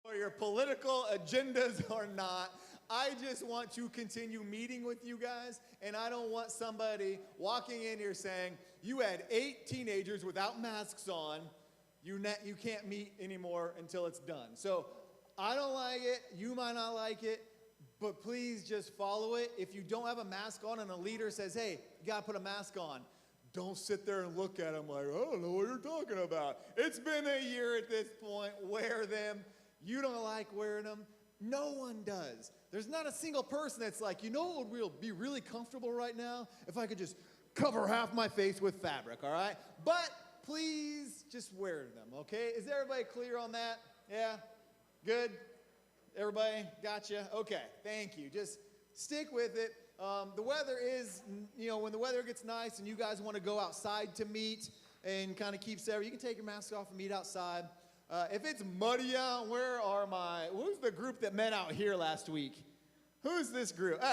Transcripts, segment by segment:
or your political agendas or not. I just want to continue meeting with you guys, and I don't want somebody walking in here saying, you had 8 teenagers without masks on, you can't meet anymore until it's done. So I don't like it, you might not like it, but please just follow it. If you don't have a mask on and a leader says, hey, you gotta put a mask on, don't sit there and look at them like, I don't know what you're talking about. It's been a year at this point, wear them. You don't like wearing them. No one does. There's not a single person that's like, you know what would be really comfortable right now? If I could just cover half my face with fabric, all right? But please just wear them, okay? Is everybody clear on that? Yeah? Good? Everybody? Gotcha? Okay, thank you. Just stick with it. The weather is, when the weather gets nice and you guys want to go outside to meet and kind of keep safe, you can take your mask off and meet outside. If it's muddy out, who's the group that met out here last week? Who's this group?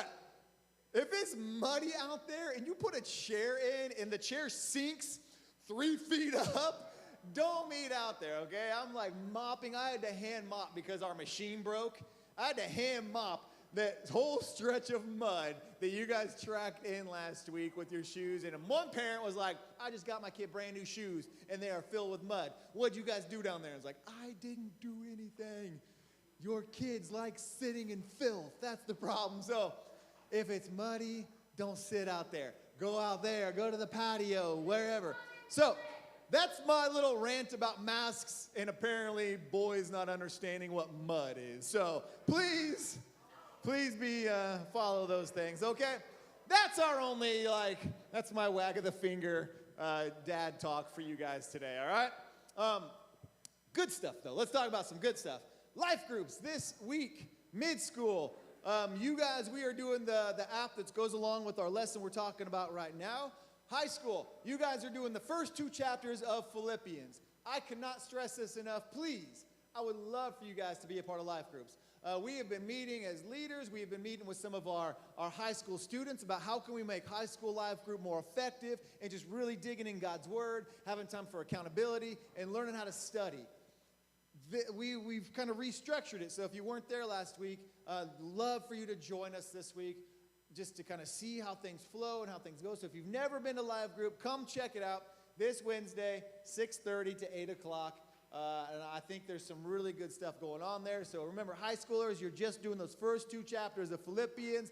If it's muddy out there and you put a chair in and the chair sinks 3 feet up, don't meet out there, okay? I'm like mopping. I had to hand mop because our machine broke. I had to hand mop that whole stretch of mud that you guys tracked in last week with your shoes. And one parent was like, I just got my kid brand new shoes and they are filled with mud. What'd you guys do down there? It's like, I didn't do anything. Your kids like sitting in filth. That's the problem. So if it's muddy, don't sit out there. Go out there, go to the patio, wherever. So that's my little rant about masks and apparently boys not understanding what mud is. So please follow those things, okay? That's our only, that's my wag of the finger dad talk for you guys today, all right? Good stuff, though. Let's talk about some good stuff. Life groups this week, mid-school. You guys, we are doing the app that goes along with our lesson we're talking about right now. High school, you guys are doing the first 2 chapters of Philippians. I cannot stress this enough. Please, I would love for you guys to be a part of life groups. We have been meeting as leaders. We have been meeting with some of our high school students about how can we make high school life group more effective and just really digging in God's word, having time for accountability, and learning how to study. We've kind of restructured it. So if you weren't there last week, love for you to join us this week just to kind of see how things flow and how things go. So if you've never been to live group, come check it out this Wednesday, 6:30 to 8 o'clock. And I think there's some really good stuff going on there. So remember, high schoolers, you're just doing those first 2 chapters of Philippians.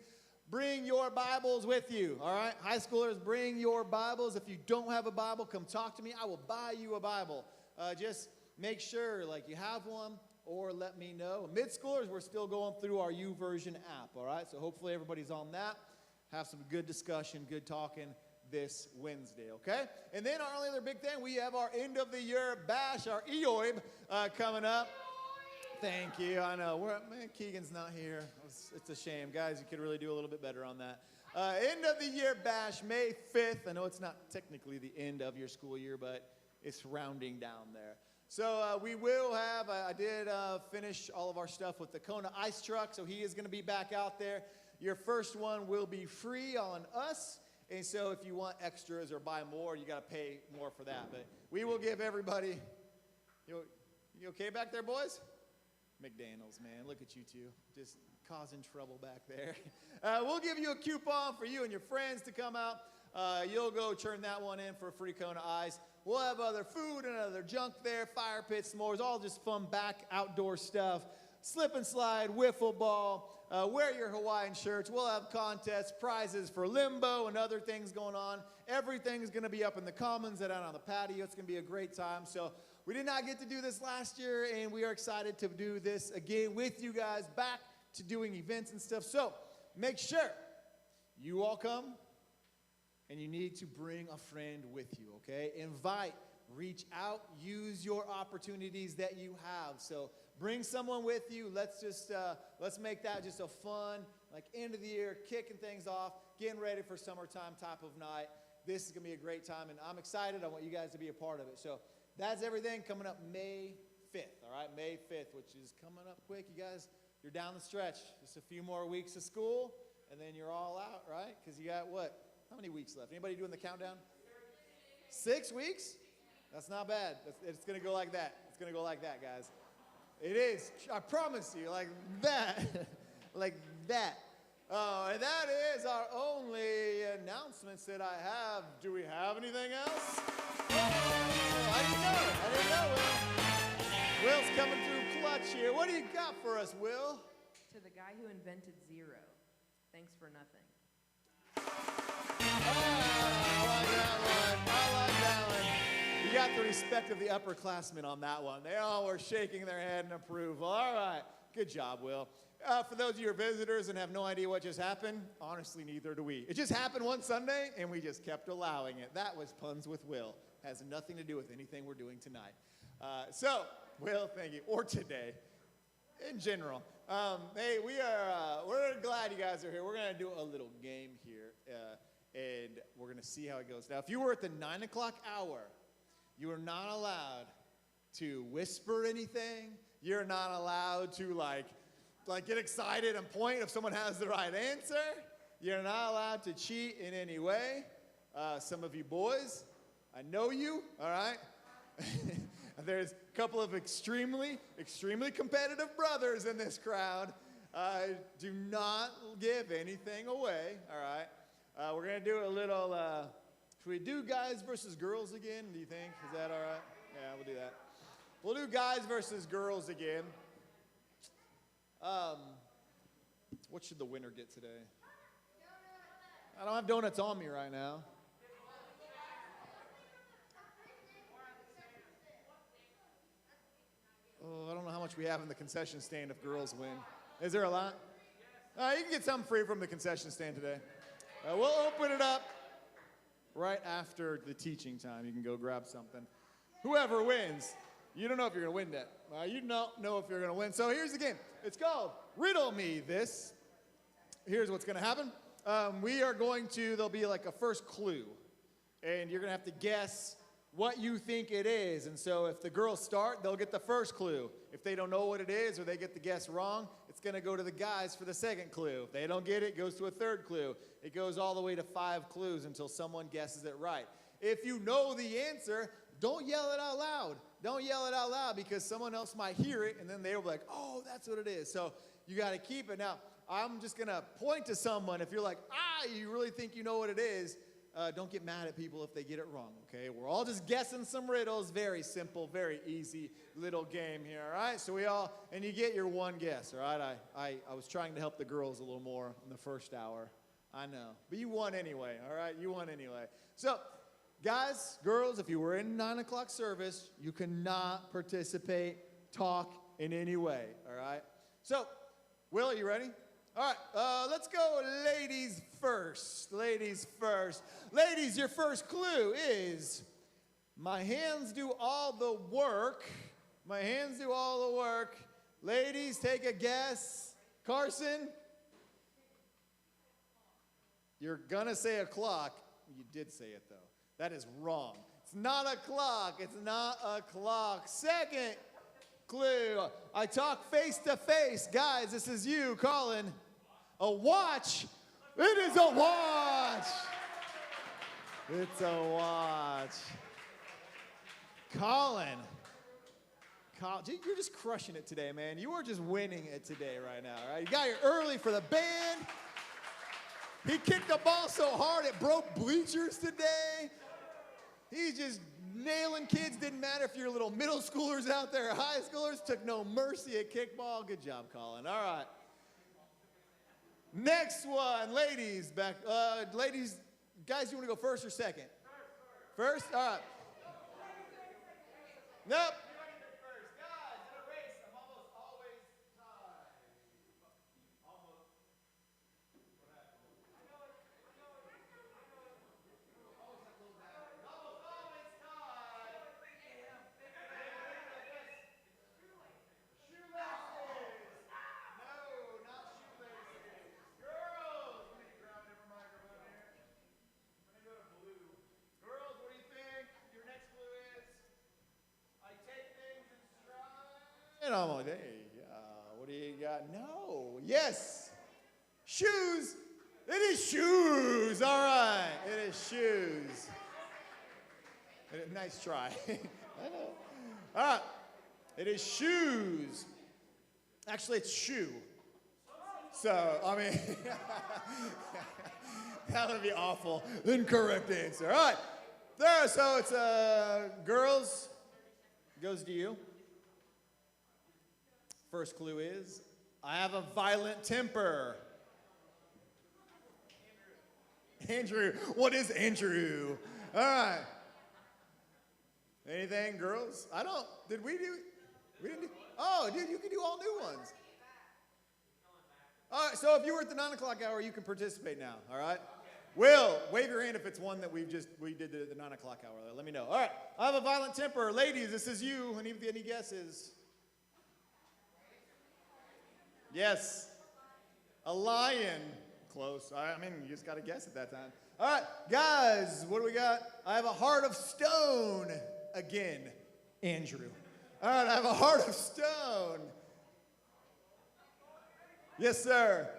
Bring your Bibles with you, all right? High schoolers, bring your Bibles. If you don't have a Bible, come talk to me. I will buy you a Bible. Just make sure, you have one, or let me know. Mid-schoolers, we're still going through our YouVersion app, all right? So hopefully everybody's on that. Have some good discussion, good talking this Wednesday, okay? And then our only other big thing, we have our end of the year bash, our EOIB coming up. Thank you. I know. Keegan's not here. It's a shame. Guys, you could really do a little bit better on that. End of the year bash, May 5th. I know it's not technically the end of your school year, but it's rounding down there. So we will have, I did finish all of our stuff with the Kona Ice Truck, so he is going to be back out there. Your first one will be free on us. And so if you want extras or buy more, you got to pay more for that. But we will give everybody, you okay back there, boys? McDaniels, man, look at you two, just causing trouble back there. We'll give you a coupon for you and your friends to come out. You'll go turn that one in for a free Kona Ice. We'll have other food and other junk there, fire pits, s'mores, all just fun back outdoor stuff. Slip and slide, wiffle ball. Wear your Hawaiian shirts. We'll have contests, prizes for limbo, and other things going on. Everything's going to be up in the commons and out on the patio. It's going to be a great time. So we did not get to do this last year, and we are excited to do this again with you guys, back to doing events and stuff. So make sure you all come, and you need to bring a friend with you, okay? Invite, reach out, use your opportunities that you have. So bring someone with you. Let's make that just a fun, end of the year, kicking things off, getting ready for summertime type of night. This is going to be a great time, and I'm excited. I want you guys to be a part of it. So that's everything coming up May 5th, all right? May 5th, which is coming up quick. You guys, you're down the stretch. Just a few more weeks of school, and then you're all out, right? Because you got what? How many weeks left? Anybody doing the countdown? 6 weeks? That's not bad. It's going to go like that. It's going to go like that, guys. It is. I promise you, like that. Like that. And that is our only announcements that I have. Do we have anything else? Oh, I didn't know. Will's coming through clutch here. What do you got for us, Will? To the guy who invented zero, thanks for nothing. I like that one. You got the respect of the upperclassmen on that one. They all were shaking their head in approval. All right. Good job, Will. For those of you who are visitors and have no idea what just happened, honestly, neither do we. It just happened one Sunday, and we just kept allowing it. That was Puns with Will. Has nothing to do with anything we're doing tonight. So, Will, thank you. Or today, in general. Hey, we're glad you guys are here. We're going to do a little game here, and we're going to see how it goes. Now, if you were at the 9 o'clock hour, you are not allowed to whisper anything. You're not allowed to, like get excited and point if someone has the right answer. You're not allowed to cheat in any way. Some of you boys, I know you, all right? There's a couple of extremely, extremely competitive brothers in this crowd. Do not give anything away, all right? We're going to do a little, should we do guys versus girls again, do you think? Is that all right? Yeah, we'll do that. We'll do guys versus girls again. What should the winner get today? I don't have donuts on me right now. Oh, I don't know how much we have in the concession stand if girls win. Is there a lot? You can get something free from the concession stand today. We'll open it up right after the teaching time. You can go grab something. Whoever wins, you don't know if you're going to win that. You don't know if you're going to win. So here's the game. It's called Riddle Me This. Here's what's going to happen. There'll be like a first clue. And you're going to have to guess what you think it is. And so if the girls start, they'll get the first clue. If they don't know what it is or they get the guess wrong, it's going to go to the guys for the second clue. If they don't get it, it goes to a third clue. It goes all the way to 5 clues until someone guesses it right. If you know the answer, don't yell it out loud. Don't yell it out loud because someone else might hear it and then they'll be like, oh, that's what it is. So you got to keep it. Now, I'm just going to point to someone. If you're like, you really think you know what it is, don't get mad at people if they get it wrong, okay? We're all just guessing some riddles. Very simple, very easy little game here, all right? So and you get your one guess, all right? I was trying to help the girls a little more in the first hour. I know. But you won anyway, all right? You won anyway. So, guys, girls, if you were in 9 o'clock service, you cannot participate, talk in any way, all right? So, Will, are you ready? All right, let's go ladies first. Ladies first. Ladies, your first clue is, my hands do all the work. My hands do all the work. Ladies, take a guess. Carson? You're gonna say a clock. You did say it, though. That is wrong. It's not a clock. It's not a clock. Second clue. I talk face to face. Guys, this is you, Colin. A watch. It is a watch. It's a watch. Colin, you're just crushing it today, man. You are just winning it today right now, all right? You got here early for the band. He kicked the ball so hard it broke bleachers today. He's just nailing kids. Didn't matter if you're little middle schoolers out there or high schoolers. Took no mercy at kickball. Good job, Colin. All right. Next one, ladies. Ladies, guys, you want to go first or second? First? All right. Nope. Hey, what do you got? No. Yes. Shoes. It is shoes. All right. It is shoes. Nice try. I know. All right. It is shoes. Actually, it's shoe. So, I mean, that would be awful. Incorrect answer. All right. There, so it's girls, goes to you. First clue is, I have a violent temper. Andrew. What is Andrew? All right. Anything, girls? We didn't do, oh, dude, you can do all new ones. All right, so if you were at the 9 o'clock hour, you can participate now, all right? Will, wave your hand if it's one that we did the 9 o'clock hour. Let me know. All right, I have a violent temper. Ladies, this is you. Any guesses? Yes. A lion. Close. I mean, you just got to guess at that time. All right, guys, what do we got? I have a heart of stone. Again, Andrew. All right, I have a heart of stone. Yes, sir.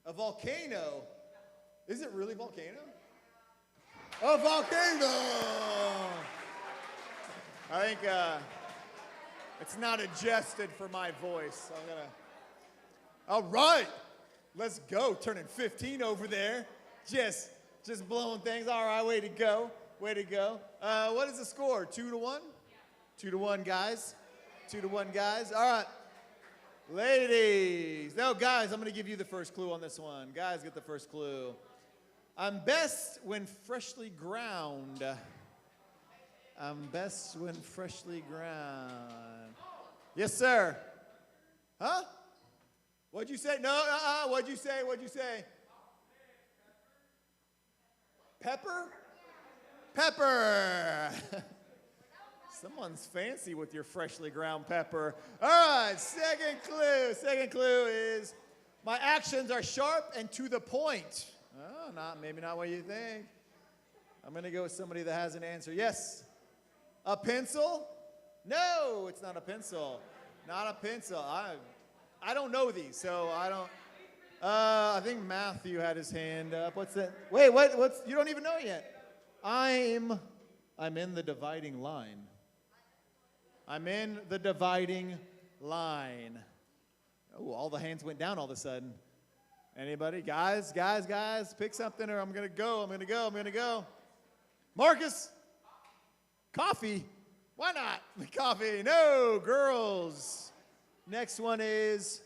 A volcano. Is it really volcano? A volcano. I think it's not adjusted for my voice. So I'm gonna. All right, let's go. Turning 15 over there. Just blowing things. All right, way to go. Way to go. What is the score? 2-1? 2-1, guys. 2-1, guys. All right. Ladies. No, guys, I'm going to give you the first clue on this one. Guys, get the first clue. I'm best when freshly ground. I'm best when freshly ground. Yes, sir. Huh? What'd you say? No, what'd you say? What'd you say? Pepper? Pepper. Someone's fancy with your freshly ground pepper. All right, second clue. Second clue is my actions are sharp and to the point. Oh, maybe not what you think. I'm going to go with somebody that has an answer. Yes. A pencil? No, it's not a pencil. Not a pencil. I don't know these, so I don't. I think Matthew had his hand up. What's that? Wait, what's, you don't even know yet. I'm in the dividing line. I'm in the dividing line. Oh, all the hands went down all of a sudden. Anybody? Guys, pick something or I'm going to go. Marcus? Coffee? Why not? Coffee. No, girls. Next one is,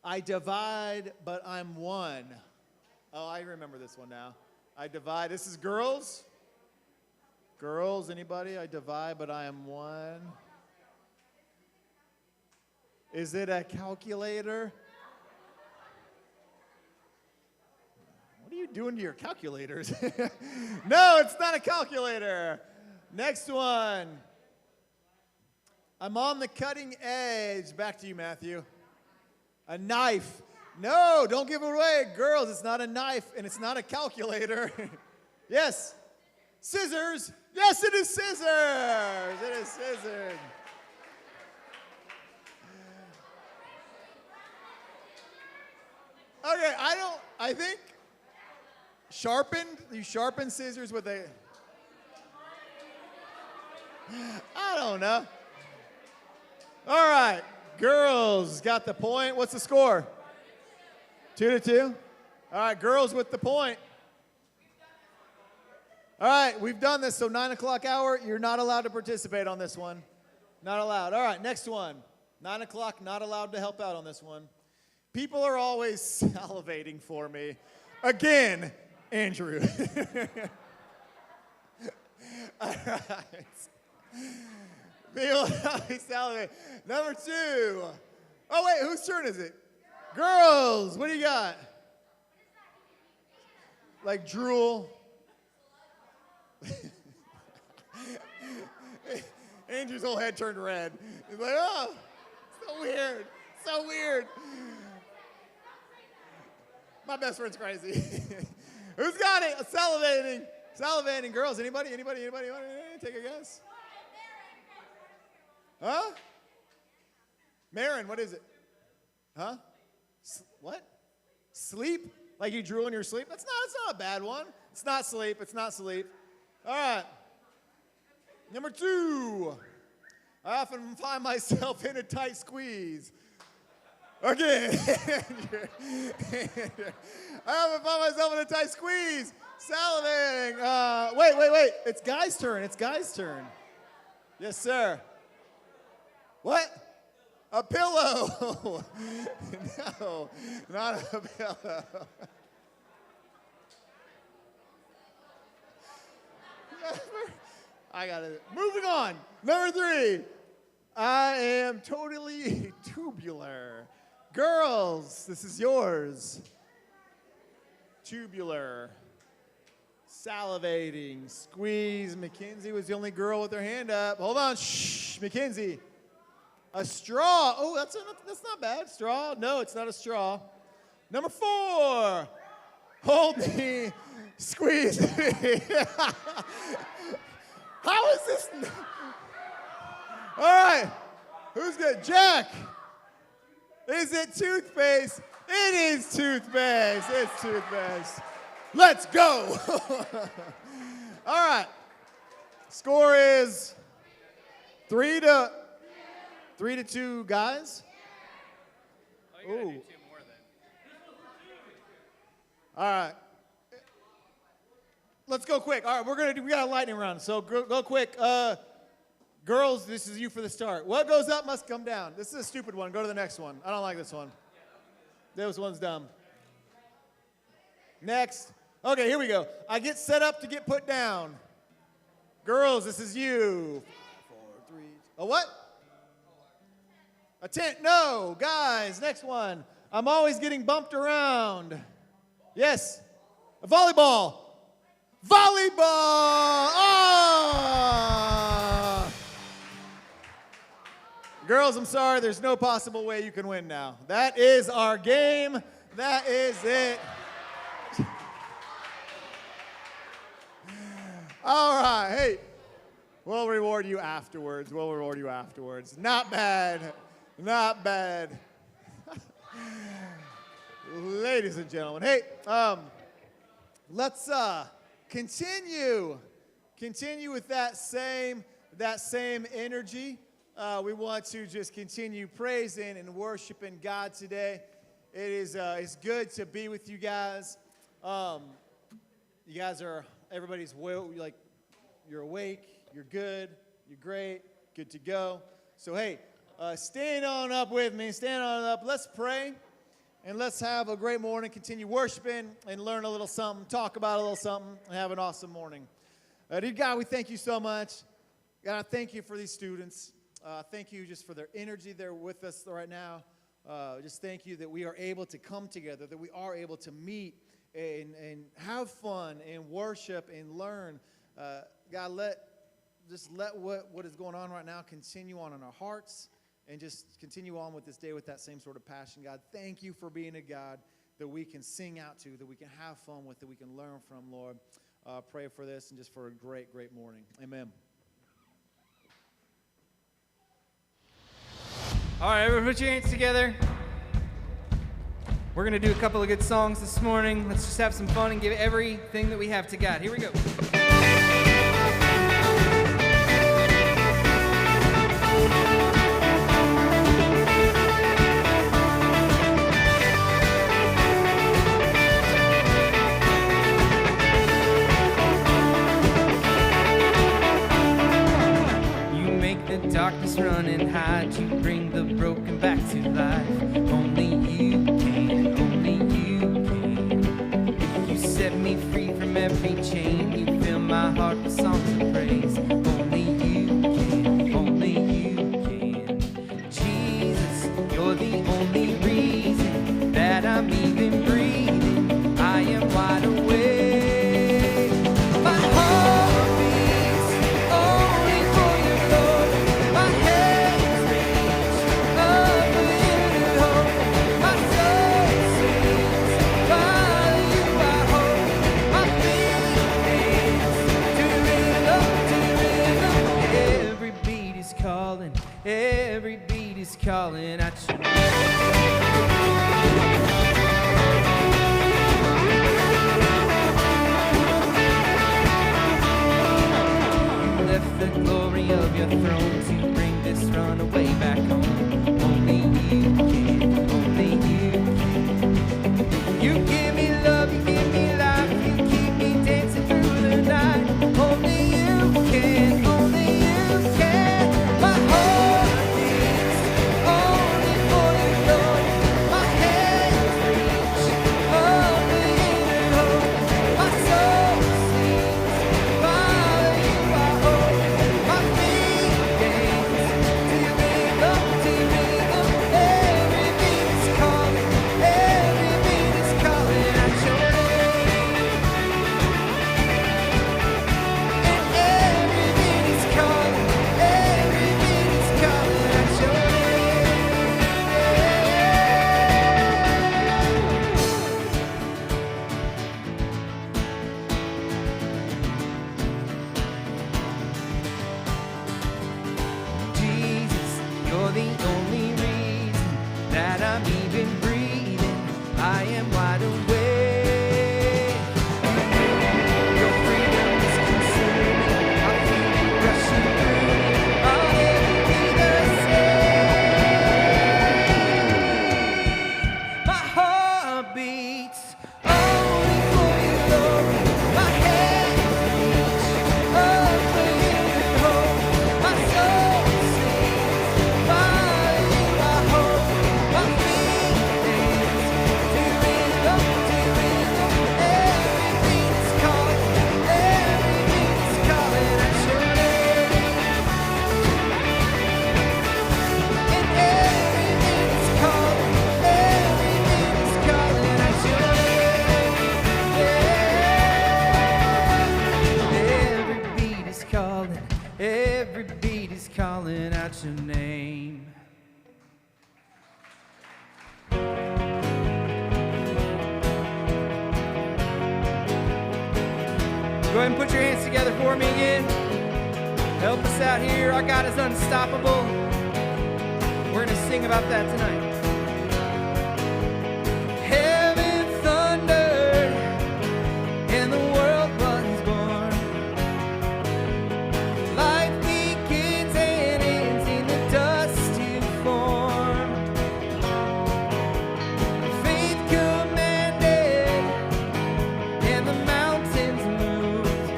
I divide, but I'm one. Oh, I remember this one now. I divide. This is girls. Girls, anybody? I divide, but I am one. Is it a calculator? What are you doing to your calculators? No, it's not a calculator. Next one. I'm on the cutting edge. Back to you, Matthew. A knife. No, don't give it away. Girls, it's not a knife, and it's not a calculator. Yes. Scissors. Yes, it is scissors. It is scissors. Okay, I think sharpened, you sharpen scissors with a, I don't know. All right, girls got the point. What's the score? 2-2. All right, girls with the point. All right, we've done this, so 9 o'clock hour, you're not allowed to participate on this one. Not allowed. All right, next one. 9 o'clock, not allowed to help out on this one. People are always salivating for me. Again, Andrew. All right. People are always salivating. Number 2. Oh, wait, whose turn is it? Girls, what do you got? Like drool. Andrew's whole head turned red. He's like, oh, so weird. So weird. My best friend's crazy. Who's got it? Salivating. Salivating. Girls, anybody? Take a guess. Huh? Marin, what is it? Huh? What? Sleep? Like you drool in your sleep? That's not a bad one. It's not sleep. It's not sleep. All right. Number 2. I often find myself in a tight squeeze. Again. I often find myself in a tight squeeze. Salivating. Wait. It's Guy's turn. Yes, sir. What? A pillow. No, not a pillow. I got it. Moving on. Number 3. I am totally tubular. Girls, this is yours. Tubular. Salivating. Squeeze. Mackenzie was the only girl with her hand up. Hold on. Shh. Mackenzie. A straw. Oh, that's not bad. Straw. No, it's not a straw. Number 4. Hold me. Squeeze me. How is this? All right. Who's good? Jack. Is it toothpaste? It is toothpaste. It's toothpaste. Let's go. All right. Score is 3-2, guys. Oh, you gotta do 2 more then. All right. Let's go quick. All right, we got a lightning round, so go quick. Girls, this is you for the start. What goes up must come down. This is a stupid one. Go to the next one. I don't like this one. This one's dumb. Next. Okay, here we go. I get set up to get put down. Girls, this is you. 5, 4, 3. A what? A tent. No. Guys, next one. I'm always getting bumped around. Yes. A volleyball. Volleyball! Oh! Girls, I'm sorry, there's no possible way you can win now. That is our game. That is it. All right, hey, we'll reward you afterwards. Not bad. Ladies and gentlemen, hey, let's continue with that same energy. We want to just continue praising and worshiping God today. It is it's good to be with you guys. You guys everybody's like, you're awake, you're good, you're great, good to go. So hey, stand on up with me. Let's pray. And let's have a great morning, continue worshiping, and learn a little something, talk about a little something, and have an awesome morning. Dear God, we thank you so much. God, I thank you for these students. Thank you just for their energy. They're with us right now. Just thank you that we are able to come together, that we are able to meet and have fun and worship and learn. God, let what is going on right now continue on in our hearts. And just continue on with this day with that same sort of passion. God, thank you for being a God that we can sing out to, that we can have fun with, that we can learn from, Lord. Pray for this and just for a great, great morning. Amen. All right, everyone put your hands together. We're going to do a couple of good songs this morning. Let's just have some fun and give everything that we have to God. Here we go. Darkness run and hide, you bring the broken back to life. Only you can, You set me free from every chain, you fill my heart with songs of praise. Only you can, Jesus, you're the only reason that I'm even breathing. I am wide awake. Every beat is calling at you. You left the glory of your throne to bring this this runaway back home. Only you can, only you can. You give me love, you give me life, you keep me dancing through the night. Only you can, only you can. My heart beats only for your glory. My hands reach only in hope. My soul sings, Father, you are hope. My feet dance to your rhythm, to your rhythm. Every beat is calling, every beat is calling out your name. And every beat is calling, every beat is calling out your name. Jesus, you're the only reason that I'm even breathing. I am wide awake. Your freedom is consuming. I feel it rushing through me. I'll never be the same. My heart beats only for your glory. My hands reach up for you and hope. My soul sings, Father, you are hope. My feet dance to your rhythm, to your rhythm. Every beat is calling, every beat is calling out your name. And every beat is calling, every beat is calling out your name. Every beat is calling, every beat is calling out your name. Go ahead and put your hands together for me again. Help us out here. Our God is unstoppable. We're going to sing about that tonight. Heaven thundered and the world was born. Life begins and ends in the dust you form. Faith commanded and the mountains moved.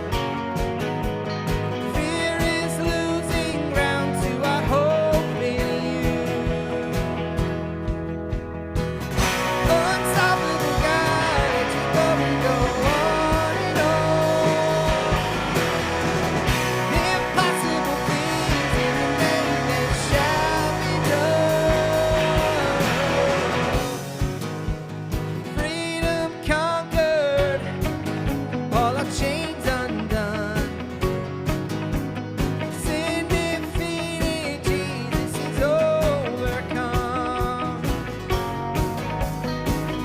Fear is losing ground to our hope in you. Unstoppable God, let your glory go on and on. Impossible things in your name that shall be done. Freedom conquered, all our chains undone. Sin defeated, Jesus is overcome.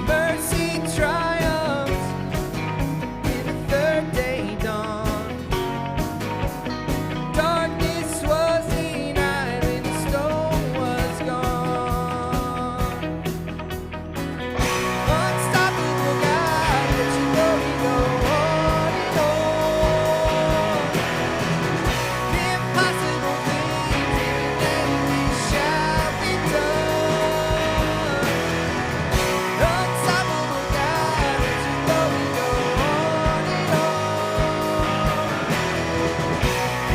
Mercy triumphs in the third day dawn. Darkness was denied when the stone was gone. Unstoppable God, let your glory go on and on. Impossible things in your name they shall be done. Unstoppable God, let your glory go on and on.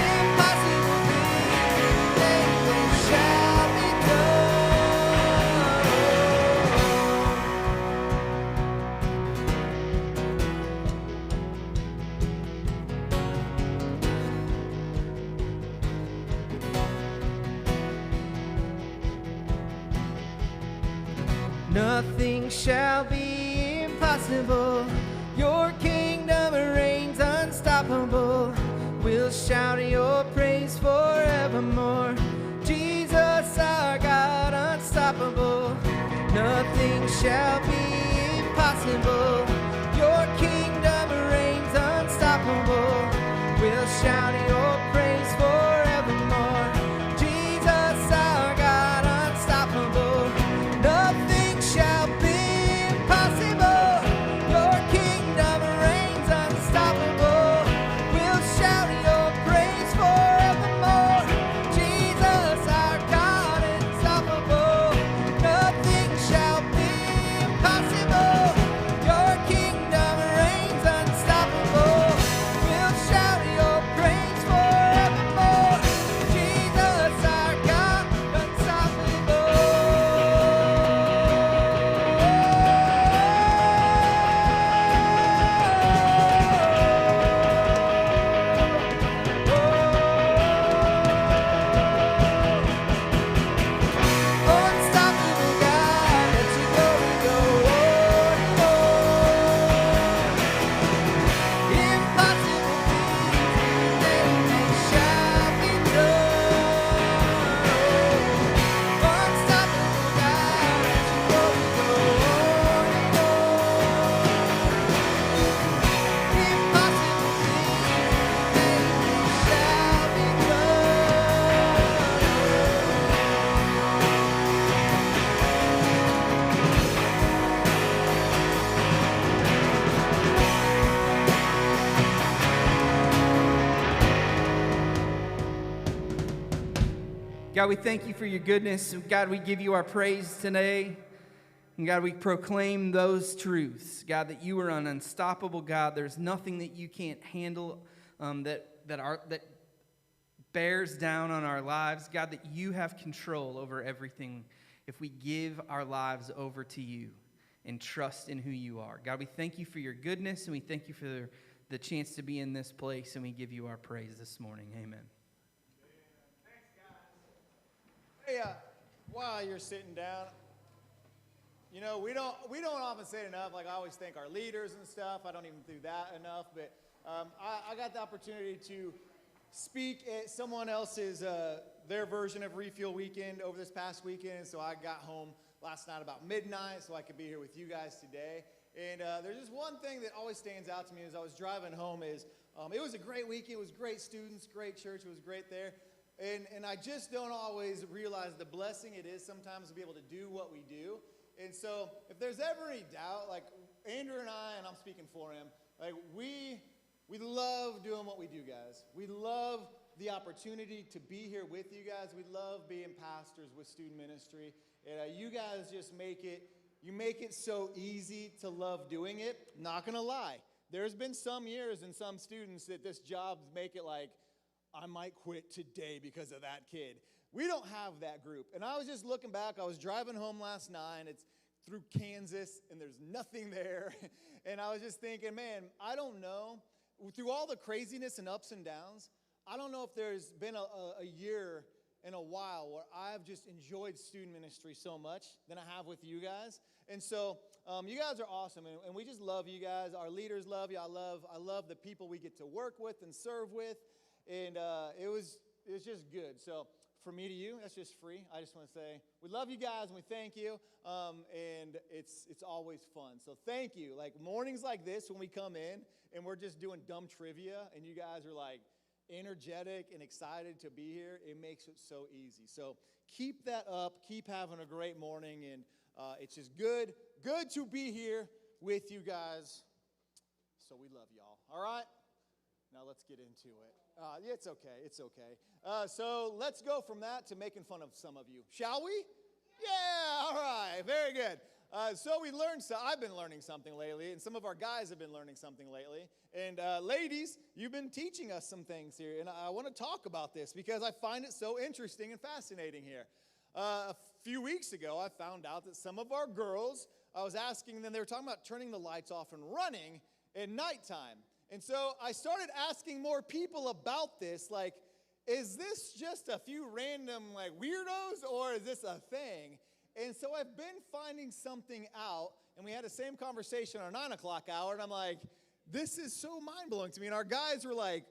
Impossible things in your name they shall be done. Nothing shall be impossible. Your kingdom reigns unstoppable. We'll shout your praise forevermore. Jesus, our God, unstoppable. Nothing shall be impossible. Your kingdom reigns unstoppable. We'll shout your praise forevermore. Jesus, our God, unstoppable. Nothing shall be impossible. Your kingdom reigns unstoppable. We'll shout your praise forevermore. Jesus, our God, we thank you for your goodness. God, we give you our praise today. And God, we proclaim those truths. God, that you are an unstoppable God. There's nothing that you can't handle that bears down on our lives. God, that you have control over everything if we give our lives over to you and trust in who you are. God, we thank you for your goodness, and we thank you for the chance to be in this place, and we give you our praise this morning. Amen. Hey, while you're sitting down, you know, we don't often say it enough. Like, I always thank our leaders and stuff. I don't even do that enough. But I got the opportunity to speak at someone else's, their version of Refuel Weekend over this past weekend. So I got home last night about midnight so I could be here with you guys today. And there's just one thing that always stands out to me as I was driving home is it was a great weekend. It was great students, great church. It was great there. And I just don't always realize the blessing it is sometimes to be able to do what we do. And so if there's ever any doubt, like Andrew and I, and I'm speaking for him, like we love doing what we do, guys. We love the opportunity to be here with you guys. We love being pastors with student ministry. And you guys just make it so easy to love doing it. Not gonna lie, there's been some years and some students that this job make it like, I might quit today because of that kid. We don't have that group. And I was just looking back. I was driving home last night. It's through Kansas, and there's nothing there. And I was just thinking, man, I don't know. Through all the craziness and ups and downs, I don't know if there's been a year in a while where I've just enjoyed student ministry so much than I have with you guys. And so you guys are awesome, and we just love you guys. Our leaders love you. I love the people we get to work with and serve with. And it was just good. So from me to you, that's just free. I just want to say we love you guys and we thank you. And it's always fun. So thank you. Like mornings like this when we come in and we're just doing dumb trivia and you guys are like energetic and excited to be here, it makes it so easy. So keep that up. Keep having a great morning. And it's just good to be here with you guys. So we love y'all. All right? Now let's get into it. It's okay. It's okay. So let's go from that to making fun of some of you. Shall we? Yeah, all right. Very good. So I've been learning something lately, and some of our guys have been learning something lately. And ladies, you've been teaching us some things here, and I want to talk about this because I find it so interesting and fascinating here. A few weeks ago, I found out that some of our girls, I was asking them, they were talking about turning the lights off and running at nighttime. And so I started asking more people about this, like, is this just a few random, like, weirdos, or is this a thing? And so I've been finding something out, and we had the same conversation on our 9 o'clock hour, and I'm like, this is so mind-blowing to me. And our guys were like,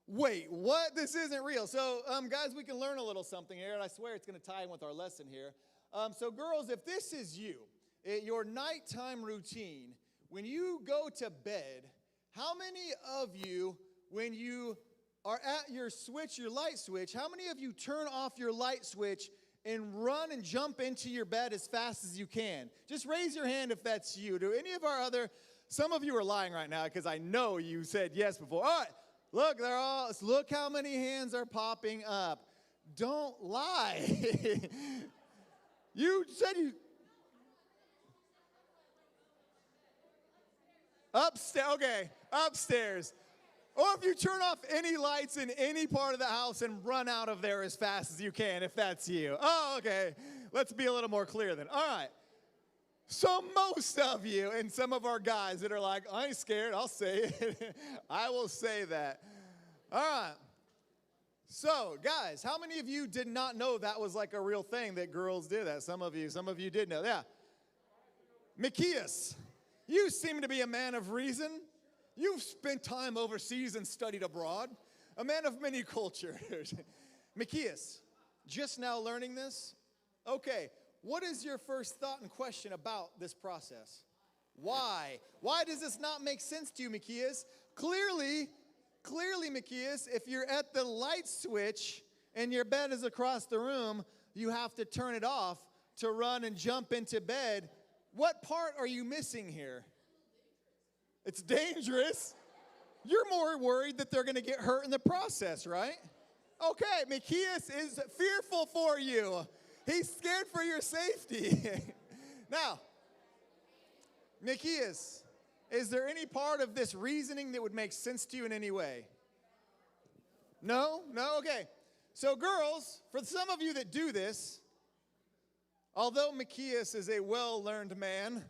wait, what? This isn't real. So, guys, we can learn a little something here, and I swear it's going to tie in with our lesson here. So, girls, if this is you, your nighttime routine, when you go to bed, how many of you, when you are at your light switch, how many of you turn off your light switch and run and jump into your bed as fast as you can? Just raise your hand if that's you. Do any of our some of you are lying right now because I know you said yes before. All right, look how many hands are popping up. Don't lie. You said you. Upstairs, okay, upstairs. Or if you turn off any lights in any part of the house and run out of there as fast as you can, if that's you. Oh, okay. Let's be a little more clear then. All right. So most of you and some of our guys that are like, I ain't scared, I'll say it. I will say that. All right. So, guys, how many of you did not know that was like a real thing that girls did that? Some of you did know. Yeah. Mikias. You seem to be a man of reason. You've spent time overseas and studied abroad. A man of many cultures. Mikias, just now learning this? Okay, what is your first thought and question about this process? Why? Why does this not make sense to you, Mikias? Clearly, Mikias, if you're at the light switch and your bed is across the room, you have to turn it off to run and jump into bed. What part are you missing here? It's dangerous. You're more worried that they're going to get hurt in the process, right? Okay, Mikias is fearful for you. He's scared for your safety. Now, Mikias, is there any part of this reasoning that would make sense to you in any way? No? No? Okay. So girls, for some of you that do this, although Mikias is a well-learned man,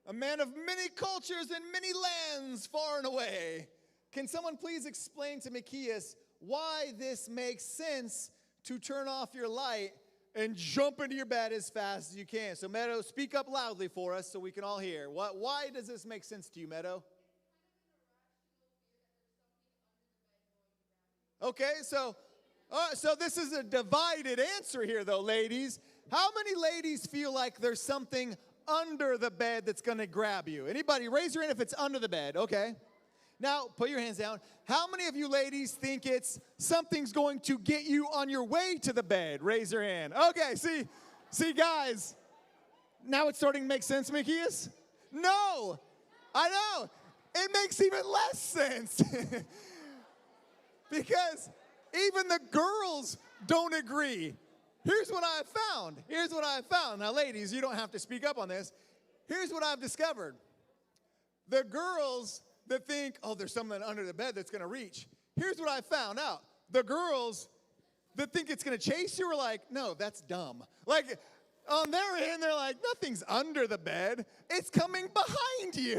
a man of many cultures and many lands far and away, can someone please explain to Mikias why this makes sense to turn off your light and jump into your bed as fast as you can? So Meadow, speak up loudly for us so we can all hear. Why does this make sense to you, Meadow? Okay, so this is a divided answer here, though, ladies. How many ladies feel like there's something under the bed that's going to grab you? Anybody? Raise your hand if it's under the bed. Okay. Now, put your hands down. How many of you ladies think it's something's going to get you on your way to the bed? Raise your hand. Okay, see, guys. Now it's starting to make sense, Mikias? No, I know. It makes even less sense. Because even the girls don't agree. Here's what I found. Now, ladies, you don't have to speak up on this. Here's what I've discovered. The girls that think, oh, there's something under the bed that's going to reach. Here's what I found out. The girls that think it's going to chase you are like, no, that's dumb. Like, on their end, they're like, nothing's under the bed. It's coming behind you.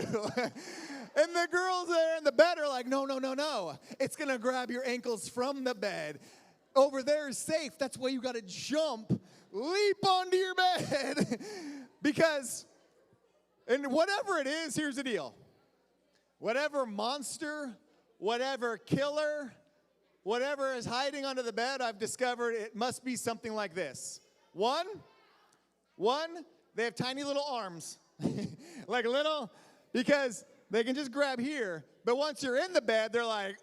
And the girls there in the bed are like, no. It's going to grab your ankles from the bed. Over there is safe. That's why you got to jump, leap onto your bed. Because, and whatever it is, here's the deal. Whatever monster, whatever killer, whatever is hiding under the bed, I've discovered it must be something like this. One, they have tiny little arms. Like little, because they can just grab here. But once you're in the bed, they're like,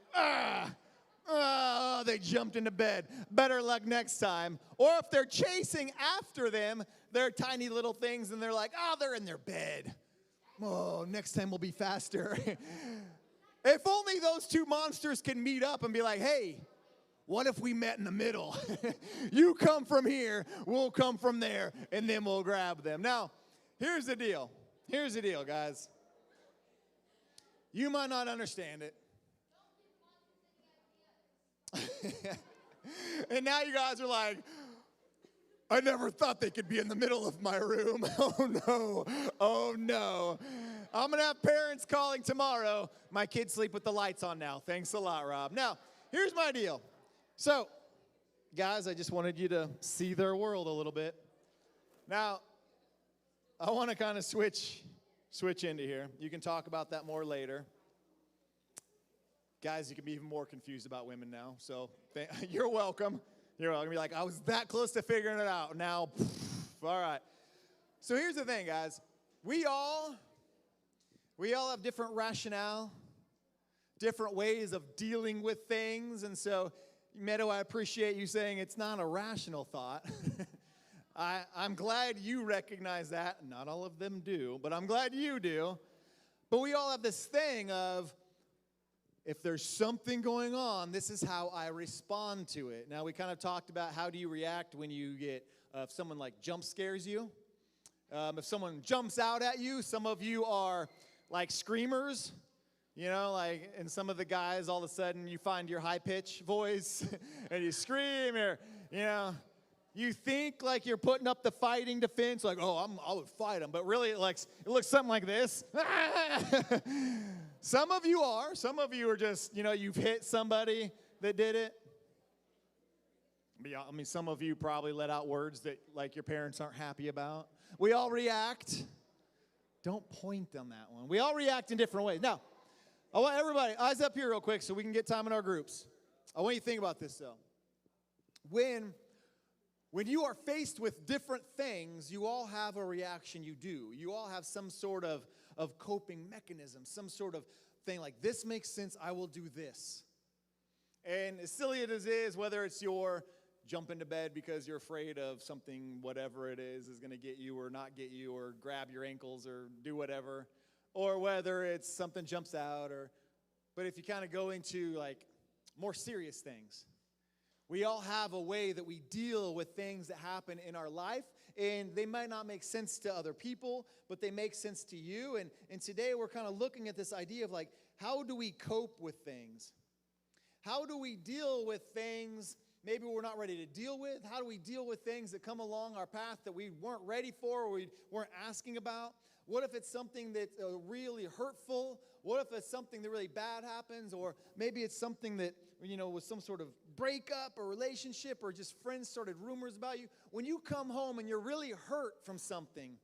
they jumped into bed. Better luck next time. Or if they're chasing after them, they're tiny little things and they're like, they're in their bed. Oh, next time we'll be faster. If only those two monsters can meet up and be like, hey, what if we met in the middle? You come from here, we'll come from there, and then we'll grab them. Now, here's the deal. Here's the deal, guys. You might not understand it. And now you guys are like, I never thought they could be in the middle of my room. Oh no. I'm going to have parents calling tomorrow. My kids sleep with the lights on now. Thanks a lot, Rob. Now, here's my deal. So, guys, I just wanted you to see their world a little bit. Now, I want to kind of switch into here. You can talk about that more later. Guys, you can be even more confused about women now. So, you're welcome. You're welcome. Be like, I was that close to figuring it out. Now, all right. So here's the thing, guys. We all have different rationale, different ways of dealing with things. And so, Meadow, I appreciate you saying it's not a rational thought. I'm glad you recognize that. Not all of them do, but I'm glad you do. But we all have this thing of, if there's something going on, this is how I respond to it. Now, we kind of talked about how do you react when you get, if someone like jump scares you. If someone jumps out at you, some of you are like screamers, like, and some of the guys, all of a sudden, you find your high-pitched voice and you scream, or, you think like you're putting up the fighting defense, like, I would fight them, but really it looks something like this. Some of you are. Some of you are just, you've hit somebody that did it. I mean, some of you probably let out words that, like, your parents aren't happy about. We all react. Don't point on that one. We all react in different ways. Now, I want everybody, eyes up here real quick so we can get time in our groups. I want you to think about this, though. When you are faced with different things, you all have a reaction you do. You all have some sort of coping mechanism, some sort of thing like, this makes sense, I will do this. And as silly as it is, whether it's your jump into bed because you're afraid of something, whatever it is going to get you or not get you, or grab your ankles or do whatever, or whether it's something jumps out, but if you kind of go into like more serious things, We all have a way that we deal with things that happen in our life, and they might not make sense to other people, but they make sense to you. And today we're kind of looking at this idea of like, how do we cope with things? How do we deal with things maybe we're not ready to deal with? How do we deal with things that come along our path that we weren't ready for or we weren't asking about? What if it's something that's really hurtful? What if it's something that really bad happens? Or maybe it's something that, was some sort of breakup or relationship or just friends started rumors about you. When you come home and you're really hurt from something,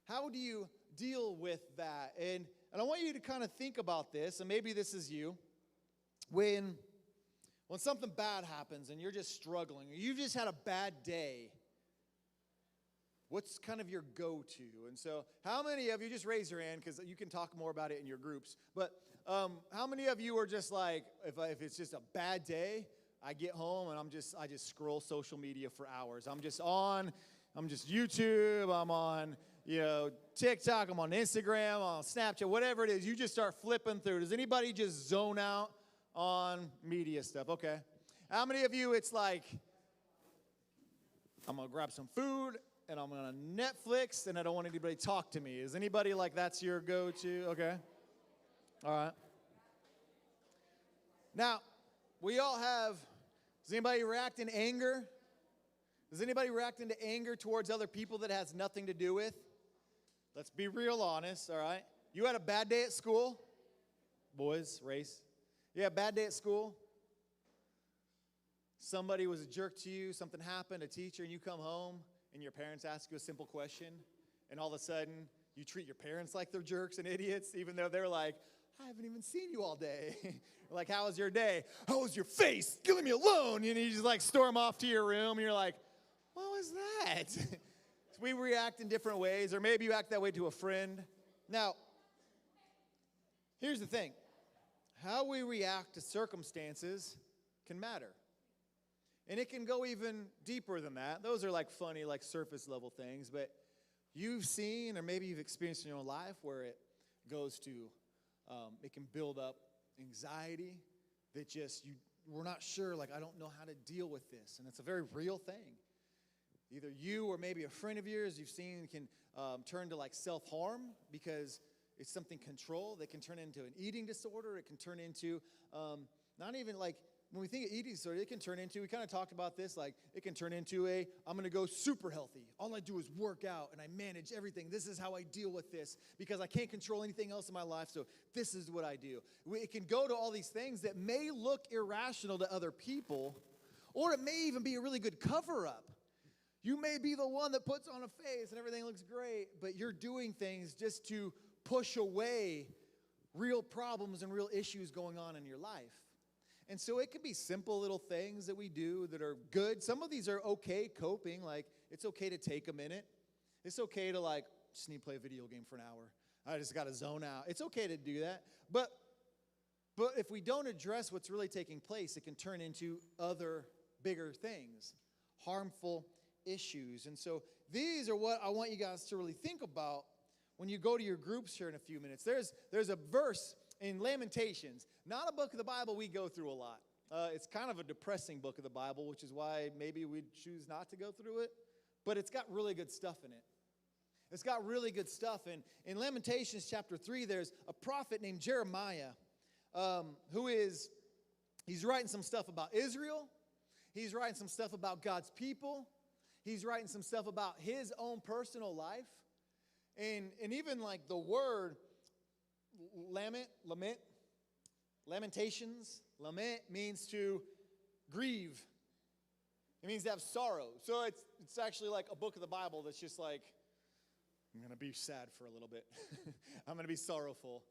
how do you deal with that? And I want you to kind of think about this, and maybe this is you. When something bad happens and you're just struggling, or you've just had a bad day, what's kind of your go-to? And so how many of you, just raise your hand because you can talk more about it in your groups, but how many of you are just like, if it's just a bad day, I get home and I just scroll social media for hours. I'm just YouTube, I'm on, TikTok, I'm on Instagram, on Snapchat, whatever it is, you just start flipping through. Does anybody just zone out on media stuff? Okay. How many of you, it's like, I'm going to grab some food, and I'm going to Netflix, and I don't want anybody to talk to me. Is anybody like that's your go-to? Okay. All right. Now, we all have, does anybody react in anger? Does anybody react into anger towards other people that has nothing to do with? Let's be real honest, all right? You had a bad day at school? Boys, race. You had a bad day at school? Somebody was a jerk to you, something happened, a teacher, and you come home, and your parents ask you a simple question, and all of a sudden, you treat your parents like they're jerks and idiots, even though they're like, I haven't even seen you all day. Like, how was your day? How was your face? Leave me alone. You just like storm off to your room, and you're like, what was that? So we react in different ways, or maybe you act that way to a friend. Now, here's the thing. How we react to circumstances can matter. And it can go even deeper than that. Those are like funny, like surface level things, but you've seen, or maybe you've experienced in your own life where it goes to, it can build up anxiety that just, we're not sure, like, I don't know how to deal with this. And it's a very real thing. Either you or maybe a friend of yours you've seen can turn to like self-harm because it's something control that can turn into an eating disorder. It can turn into not even like, when we think of eating disorder, it can turn into, we kind of talked about this, like it can turn into I'm going to go super healthy. All I do is work out and I manage everything. This is how I deal with this because I can't control anything else in my life, so this is what I do. It can go to all these things that may look irrational to other people, or it may even be a really good cover-up. You may be the one that puts on a face and everything looks great, but you're doing things just to push away real problems and real issues going on in your life. And so it can be simple little things that we do that are good. Some of these are okay coping, like it's okay to take a minute. It's okay to like, just need to play a video game for an hour. I just got to zone out. It's okay to do that. But if we don't address what's really taking place, it can turn into other bigger things, harmful issues. And so these are what I want you guys to really think about when you go to your groups here in a few minutes. There's a verse in Lamentations, not a book of the Bible we go through a lot. It's kind of a depressing book of the Bible, which is why maybe we choose not to go through it. But it's got really good stuff in it. It's got really good stuff. And in Lamentations chapter 3, there's a prophet named Jeremiah he's writing some stuff about Israel. He's writing some stuff about God's people. He's writing some stuff about his own personal life. And even like the word lamentations, lament means to grieve. It means to have sorrow. So it's actually like a book of the Bible that's just like, I'm going to be sad for a little bit. I'm going to be sorrowful.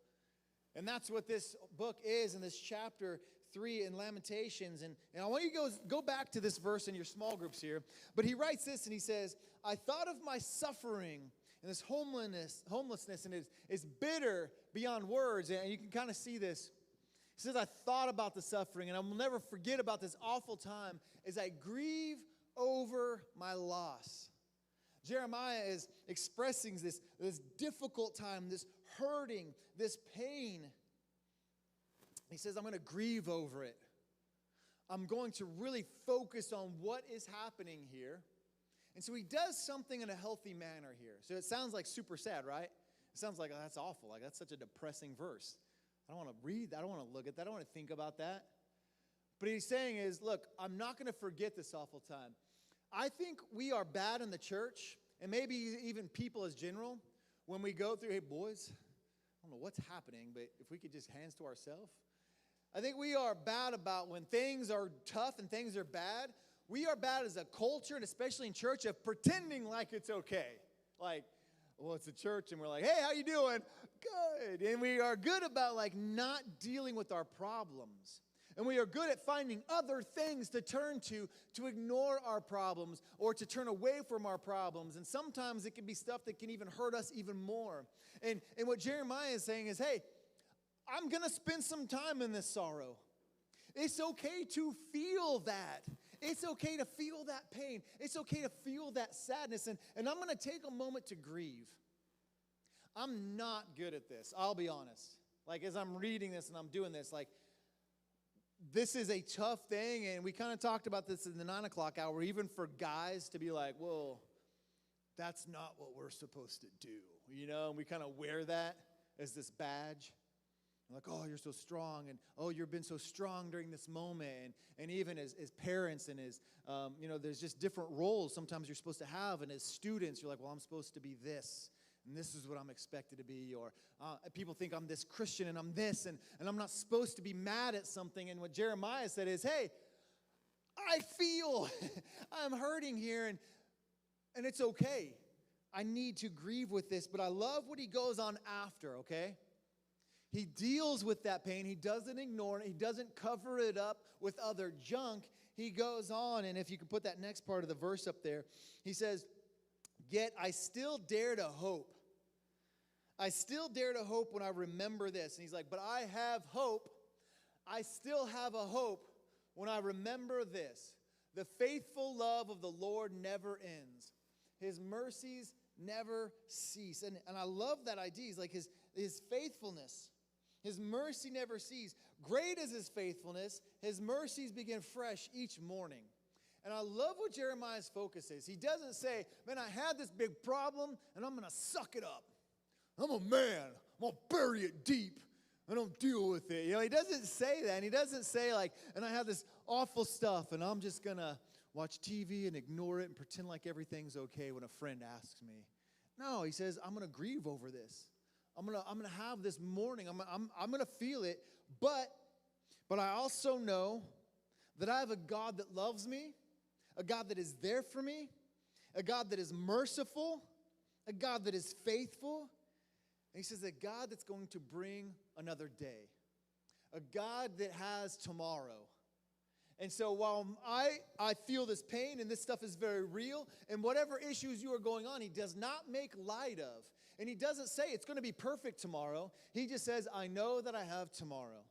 And that's what this book is in this chapter 3 in Lamentations. And I want you to go back to this verse in your small groups here. But he writes this and he says, I thought of my suffering and this homelessness, and it's bitter beyond words. And you can kind of see this. He says, I thought about the suffering, and I will never forget about this awful time as I grieve over my loss. Jeremiah is expressing this difficult time, this hurting, this pain. He says, I'm going to grieve over it. I'm going to really focus on what is happening here. And so he does something in a healthy manner here. So it sounds like super sad, right? It sounds like, oh, that's awful. Like, that's such a depressing verse. I don't want to read that. I don't want to look at that. I don't want to think about that. But he's saying is, look, I'm not going to forget this awful time. I think we are bad in the church, and maybe even people as general, when we go through, hey, boys, I don't know what's happening, but if we could just hands to ourselves. I think we are bad about when things are tough and things are bad. We are bad as a culture, and especially in church, of pretending like it's okay. Like, well, it's a church, and we're like, hey, how you doing? Good. And we are good about, like, not dealing with our problems. And we are good at finding other things to turn to ignore our problems or to turn away from our problems. And sometimes it can be stuff that can even hurt us even more. And what Jeremiah is saying is, hey, I'm going to spend some time in this sorrow. It's okay to feel that. It's okay to feel that pain. It's okay to feel that sadness. And I'm going to take a moment to grieve. I'm not good at this, I'll be honest. Like, as I'm reading this and I'm doing this, like, this is a tough thing, and we kind of talked about this in the 9 o'clock hour, even for guys to be like, well, that's not what we're supposed to do, you know, and we kind of wear that as this badge. Like, oh, you're so strong, and oh, you've been so strong during this moment, and even as parents and as, you know, there's just different roles sometimes you're supposed to have, and as students, you're like, well, I'm supposed to be this, and this is what I'm expected to be, or people think I'm this Christian, and I'm this, and I'm not supposed to be mad at something, and what Jeremiah said is, hey, I feel I'm hurting here, and it's okay. I need to grieve with this, but I love what he goes on after, okay? He deals with that pain. He doesn't ignore it. He doesn't cover it up with other junk. He goes on, and if you could put that next part of the verse up there, he says, yet I still dare to hope. I still dare to hope when I remember this. And he's like, but I have hope. I still have a hope when I remember this. The faithful love of the Lord never ends. His mercies never cease. And I love that idea. He's like his faithfulness. His mercy never ceases. Great is his faithfulness. His mercies begin fresh each morning. And I love what Jeremiah's focus is. He doesn't say, man, I had this big problem, and I'm going to suck it up. I'm a man. I'm going to bury it deep. I don't deal with it. You know, he doesn't say that. And he doesn't say, like, and I have this awful stuff, and I'm just going to watch TV and ignore it and pretend like everything's okay when a friend asks me. No, he says, I'm going to grieve over this. I'm gonna have this mourning. I'm gonna feel it, but I also know that I have a God that loves me, a God that is there for me, a God that is merciful, a God that is faithful. And he says, a God that's going to bring another day, a God that has tomorrow. And so while I feel this pain and this stuff is very real, and whatever issues you are going on, he does not make light of. And he doesn't say it's going to be perfect tomorrow. He just says, I know that I have tomorrow.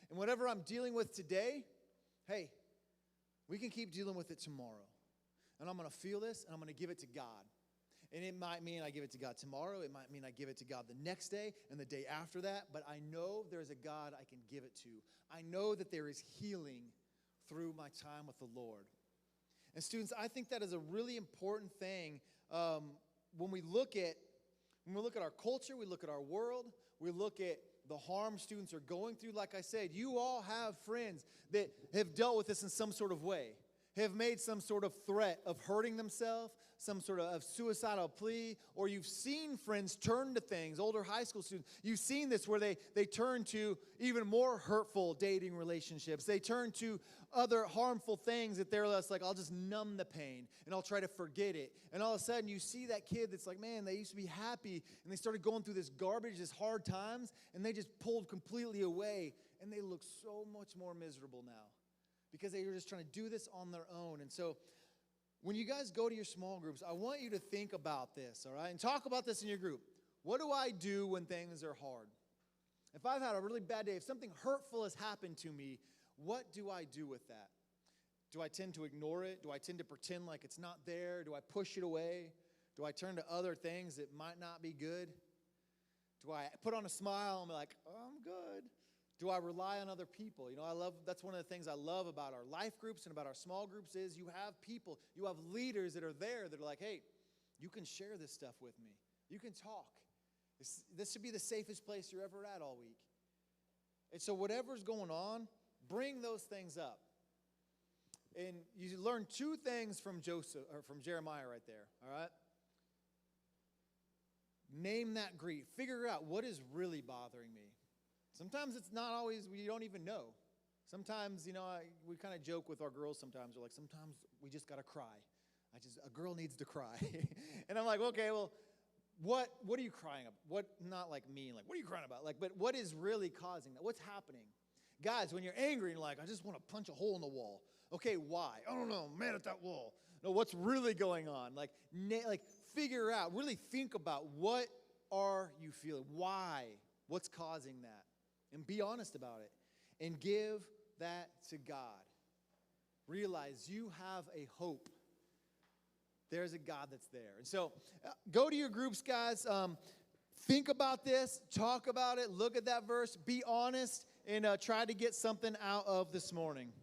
And whatever I'm dealing with today, hey, we can keep dealing with it tomorrow. And I'm going to feel this, and I'm going to give it to God. And it might mean I give it to God tomorrow. It might mean I give it to God the next day and the day after that. But I know there's a God I can give it to. I know that there is healing through my time with the Lord. And students, I think that is a really important thing when we look at our culture, we look at our world, we look at the harm students are going through. Like I said, you all have friends that have dealt with this in some sort of way, have made some sort of threat of hurting themselves, some sort of suicidal plea, or you've seen friends turn to things, older high school students. You've seen this where they turn to even more hurtful dating relationships. They turn to other harmful things that they're less like, I'll just numb the pain and I'll try to forget it. And all of a sudden you see that kid that's like, man, they used to be happy and they started going through this garbage, this hard times, and they just pulled completely away and they look so much more miserable now because they were just trying to do this on their own. And so when you guys go to your small groups, I want you to think about this, all right? And talk about this in your group. What do I do when things are hard? If I've had a really bad day, if something hurtful has happened to me, what do I do with that? Do I tend to ignore it? Do I tend to pretend like it's not there? Do I push it away? Do I turn to other things that might not be good? Do I put on a smile and be like, oh, I'm good? Do I rely on other people? You know, that's one of the things I love about our life groups and about our small groups is you have people, you have leaders that are there that are like, hey, you can share this stuff with me. You can talk. This should be the safest place you're ever at all week. And so whatever's going on, bring those things up. And you learn two things from Jeremiah right there, all right? Name that grief. Figure out what is really bothering me. Sometimes it's not always, we don't even know. Sometimes, you know, we kind of joke with our girls sometimes. We're like, sometimes we just got to cry. A girl needs to cry. And I'm like, okay, well, what are you crying about? What, not like mean, like, what are you crying about? Like, but what is really causing that? What's happening? Guys, when you're angry and like, I just want to punch a hole in the wall. Okay, why? I don't know, I'm mad at that wall. No, what's really going on? Like figure out, really think about what are you feeling? Why? What's causing that? And be honest about it. And give that to God. Realize you have a hope. There's a God that's there. And so go to your groups, guys. Think about this. Talk about it. Look at that verse. Be honest. And try to get something out of this morning.